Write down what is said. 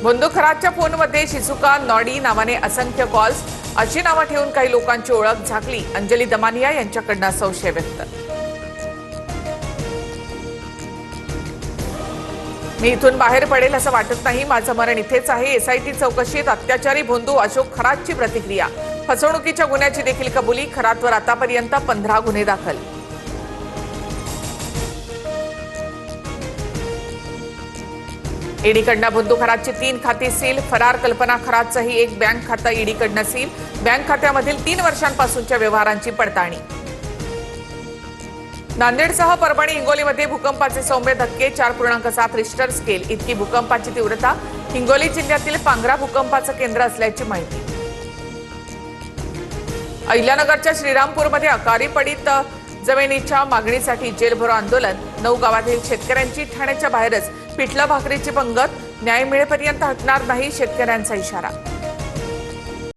बंधू खरातच्या फोनमध्ये Shizuka Noddy नावाने असंख्य कॉल्स अशी नावं ठेवून काही लोकांची ओळख झाकली। अंजली दमानिया यांच्याकडनं संशय व्यक्त। मी इथून बाहेर पडेल असं वाटत नाही, माझं मरण इथेच आहे। एसआयटी चौकशीत अत्याचारी बंधू अशोक खरातची प्रतिक्रिया। फसवणुकीच्या गुन्ह्याची देखील कबुली। खरातवर आतापर्यंत 15 गुन्हे दाखल। ईडीकडनं बंधू खरातची 3 खाती सील। फरार कल्पना खरातचंही एक बँक खातं ईडीकडनं सील। बँक खात्यामधील 3 वर्षांपासूनच्या व्यवहारांची पडताळणी। नांदेडसह परभणी हिंगोलीमध्ये भूकंपाचे सौम्य धक्के। 4.7 रिश्टर स्केल इतकी भूकंपाची तीव्रता। हिंगोली जिल्ह्यातील पांगरा भूकंपाचं केंद्र असल्याची माहिती। अहिल्यानगरच्या श्रीरामपूरमध्ये अकाली पडीत जमिनीच्या मागणीसाठी जेलभरो आंदोलन। 9 गावातील शेतकऱ्यांची ठाण्याच्या बाहेरच पिठलं भाकरीची पंगत। न्याय मिळेपर्यंत हटणार नाही, शेतकऱ्यांचा इशारा।